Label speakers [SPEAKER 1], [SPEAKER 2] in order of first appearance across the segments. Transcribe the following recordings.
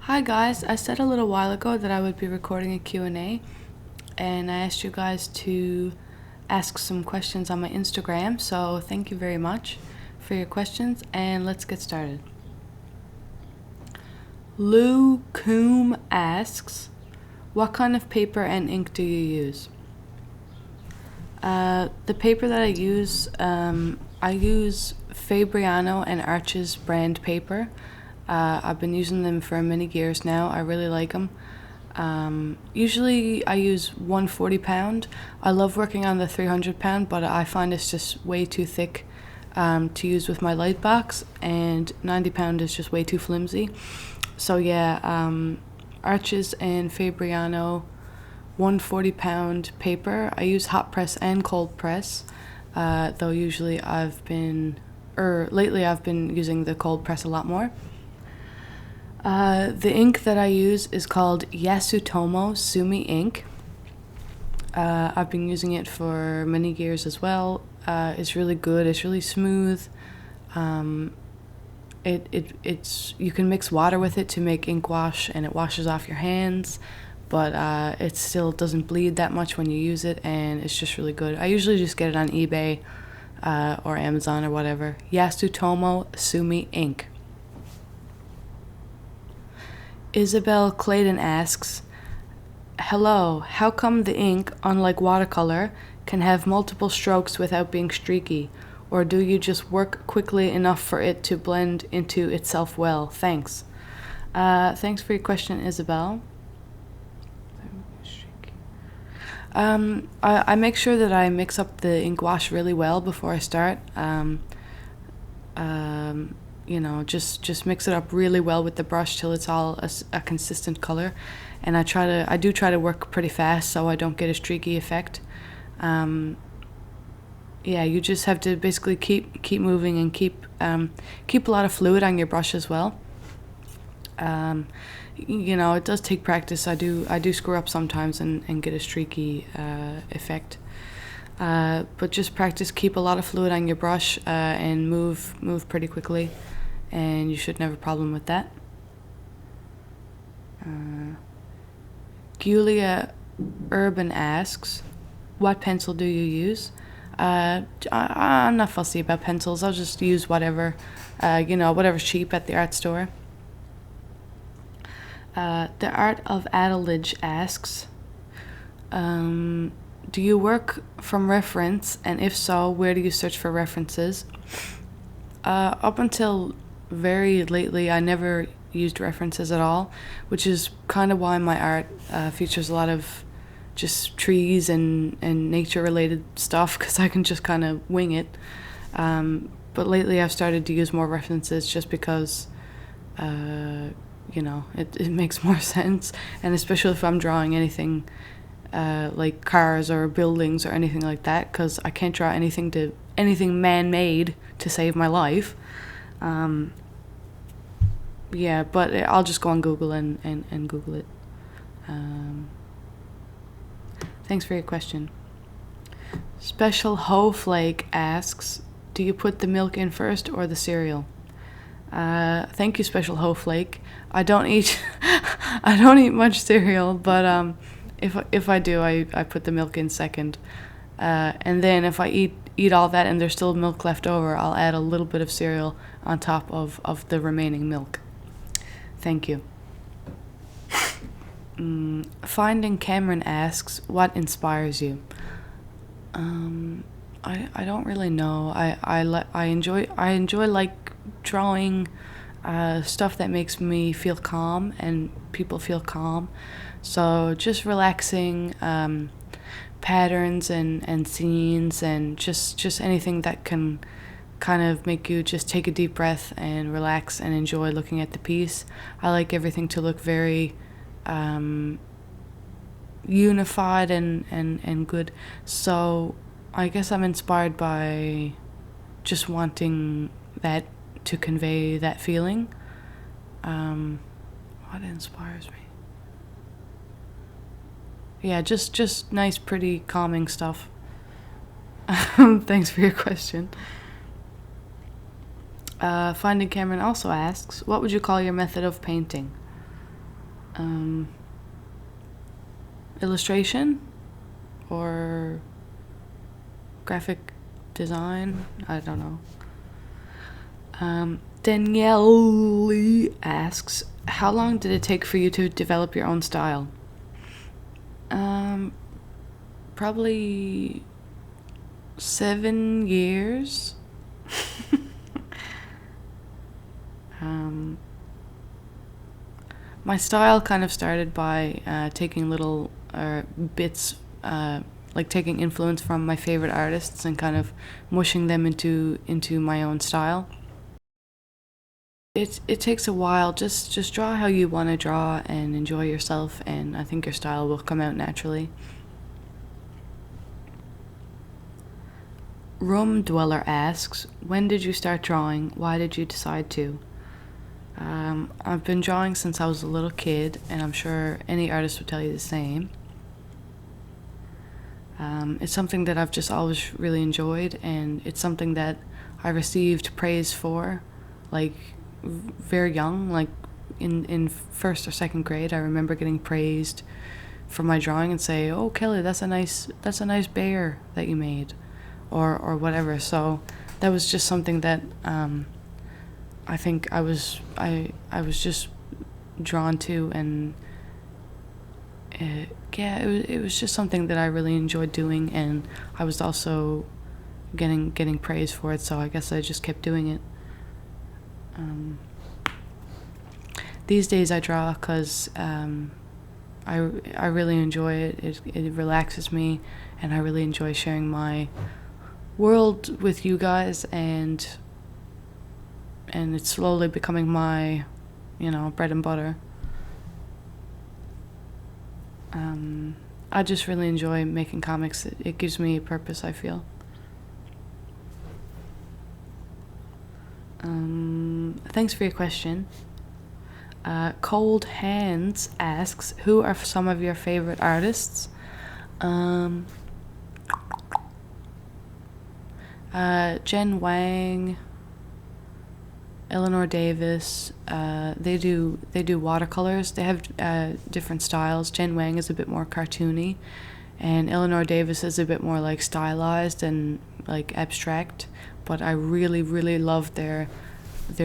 [SPEAKER 1] Hi guys, I said a little while ago that I would be recording a Q&A, and I asked you guys to ask some questions on my Instagram, so thank you very much for your questions, and let's get started. Lou Coombe asks, what kind of paper and ink do you use? The paper that I use Fabriano and Arches brand paper. I've been using them for many years now. I really like them. Usually I use 140 pound. I love working on the 300 pound, but I find it's just way too thick to use with my light box, and 90 pound is just way too flimsy. So yeah, Arches and Fabriano 140 pound paper. I use hot press and cold press, though usually lately I've been using the cold press a lot more. The ink that I use is called Yasutomo Sumi ink. I've been using it for many years as well. It's really good. It's really smooth. It's you can mix water with it to make ink wash, and it washes off your hands, but it still doesn't bleed that much when you use it, and it's just really good. I usually just get it on eBay or Amazon or whatever. Yasutomo Sumi ink. Isabel Clayton asks, hello, how come the ink, unlike watercolor, can have multiple strokes without being streaky? Or do you just work quickly enough for it to blend into itself well? Thanks. Thanks for your question, Isabel. I make sure that I mix up the ink wash really well before I start. Just mix it up really well with the brush till it's all a consistent color, and I do try to work pretty fast so I don't get a streaky effect. You just have to basically keep moving and keep a lot of fluid on your brush as well. It does take practice. I do screw up sometimes and get a streaky effect. But just practice, keep a lot of fluid on your brush, and move pretty quickly, and you shouldn't have a problem with that. Julia Urban asks, what pencil do you use? I'm not fussy about pencils. I'll just use whatever's whatever's cheap at the art store. The Art of Adelaide asks, do you work from reference, and if so, where do you search for references? Up until very lately, I never used references at all, which is kind of why my art features a lot of just trees and nature-related stuff, because I can just kind of wing it. But lately I've started to use more references just because, it makes more sense, and especially if I'm drawing anything like cars or buildings or anything like that, because I can't draw anything man-made to save my life. But I'll just go on Google and Google it. Thanks for your question. Special Ho Flake asks, do you put the milk in first or the cereal? Thank you, Special Ho Flake. I don't eat much cereal, but if I do, I put the milk in second. And then if I eat all that and there's still milk left over, I'll add a little bit of cereal on top of the remaining milk. Thank you. Finding Cameron asks, what inspires you? I don't really know. I enjoy like drawing stuff that makes me feel calm and people feel calm. So just relaxing patterns and scenes, and just anything that can kind of make you just take a deep breath and relax and enjoy looking at the piece. I like everything to look very unified and good. So I guess I'm inspired by just wanting that to convey that feeling. What inspires me? Yeah, just nice, pretty, calming stuff. Thanks for your question. Finding Cameron also asks, what would you call your method of painting? Illustration or graphic design? I don't know. Danielle asks, how long did it take for you to develop your own style? Probably 7 years. My style kind of started by taking little bits, like taking influence from my favorite artists and kind of mushing them into my own style. It takes a while. Just draw how you want to draw and enjoy yourself, and I think your style will come out naturally. Room Dweller asks, when did you start drawing? Why did you decide to? I've been drawing since I was a little kid, and I'm sure any artist would tell you the same. It's something that I've just always really enjoyed, and it's something that I received praise for, like, very young, like in first or second grade. I remember getting praised for my drawing and say, "Oh, Kelly, that's a nice bear that you made," or whatever. So that was just something that I think I was just drawn to, and it was just something that I really enjoyed doing, and I was also getting praise for it. So I guess I just kept doing it. These days I draw because I really enjoy it. It relaxes me, and I really enjoy sharing my world with you guys, and it's slowly becoming my, bread and butter. I just really enjoy making comics. It gives me a purpose, I feel. Thanks for your question. Cold Hands asks, who are some of your favorite artists? Jen Wang, Eleanor Davis, they do watercolors. They have different styles. Jen Wang is a bit more cartoony, and Eleanor Davis is a bit more like stylized and like abstract. But I really, really love their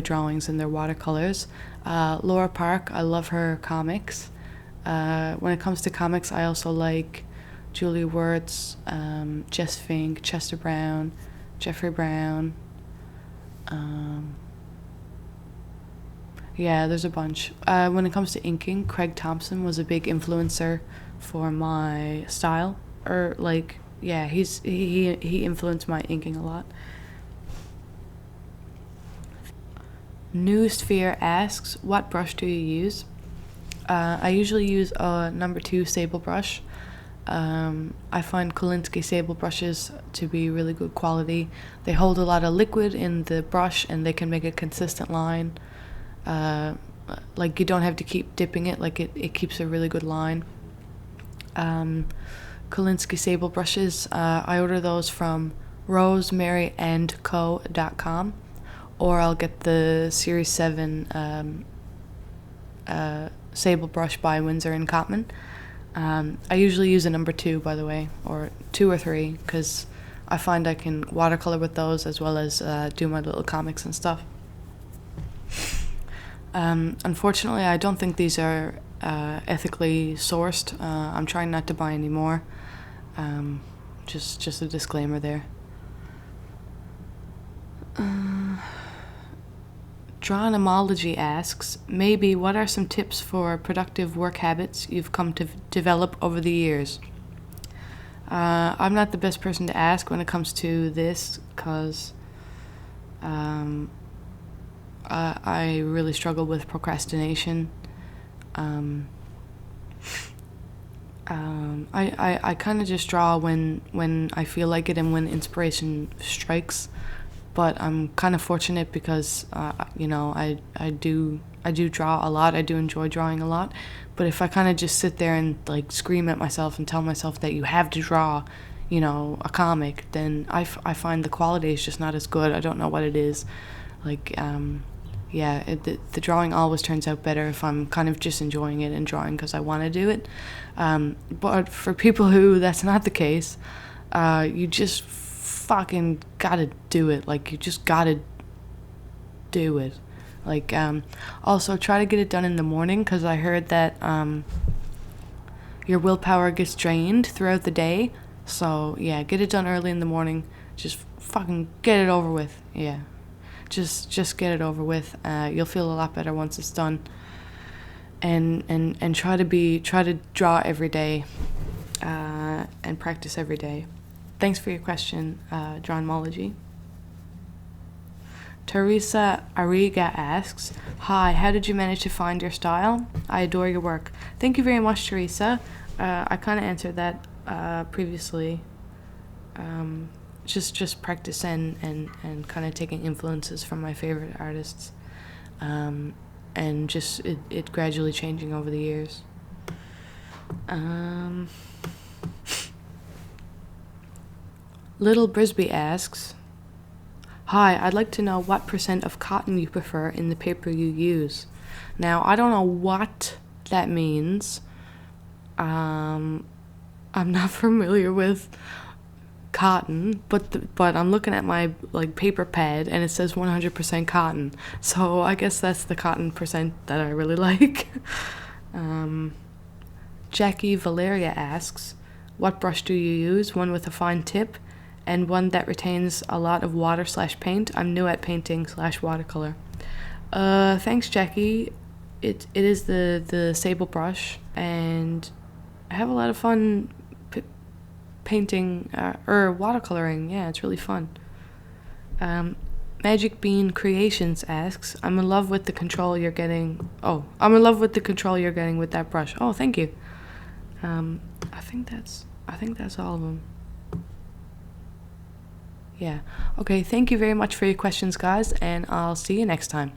[SPEAKER 1] drawings and their watercolors. Laura Park, I love her comics. When it comes to comics, I also like Julia Wirtz, Jess Fink, Chester Brown, Jeffrey Brown. Yeah, there's a bunch. When it comes to inking, Craig Thompson was a big influencer for my style. He influenced my inking a lot. Newsphere asks, what brush do you use? I usually use a number 2 sable brush. I find Kolinsky sable brushes to be really good quality. They hold a lot of liquid in the brush, and they can make a consistent line. Like, you don't have to keep dipping it. Like, it keeps a really good line. Kolinsky sable brushes, I order those from rosemaryandco.com, or I'll get the Series 7 sable brush by Winsor & Cotman. I usually use a number 2, by the way, or 2 or 3, because I find I can watercolor with those as well as do my little comics and stuff. Unfortunately, I don't think these are ethically sourced. I'm trying not to buy any more. Just a disclaimer there. Drawnomology asks, maybe what are some tips for productive work habits you've come to develop over the years? I'm not the best person to ask when it comes to this, because I really struggle with procrastination. I kind of just draw when I feel like it and when inspiration strikes. But I'm kind of fortunate because I do draw a lot. I do enjoy drawing a lot. But if I kind of just sit there and like scream at myself and tell myself that you have to draw, a comic, then I find the quality is just not as good. I don't know what it is. Like, yeah, the drawing always turns out better if I'm kind of just enjoying it and drawing because I want to do it. But for people who that's not the case, you just fucking gotta do it. Like, you just gotta do it. Like, also try to get it done in the morning because I heard that your willpower gets drained throughout the day. So, yeah, get it done early in the morning. Just fucking get it over with. Yeah. Just get it over with. You'll feel a lot better once it's done. And try to draw every day, and practice every day. Thanks for your question, Drawnmology. Teresa Ariga asks, "Hi, how did you manage to find your style? I adore your work." Thank you very much, Teresa. I kind of answered that previously. Just practice and kind of taking influences from my favorite artists, and just it gradually changing over the years. Little Brisby asks, "Hi, I'd like to know what % of cotton you prefer in the paper you use." Now, I don't know what that means. I'm not familiar with cotton, but I'm looking at my paper pad and it says 100% cotton. So I guess that's the cotton % that I really like. Jackie Valeria asks, "What brush do you use? One with a fine tip and one that retains a lot of water/paint. I'm new at painting /watercolor." Thanks, Jackie. It is the sable brush, and I have a lot of fun painting or watercoloring. Yeah, it's really fun. Magic Bean Creations asks, "I'm in love with the control you're getting." Oh, I'm in love with the control you're getting with that brush. Oh, thank you. I think that's all of them. Yeah. Okay, thank you very much for your questions, guys, and I'll see you next time.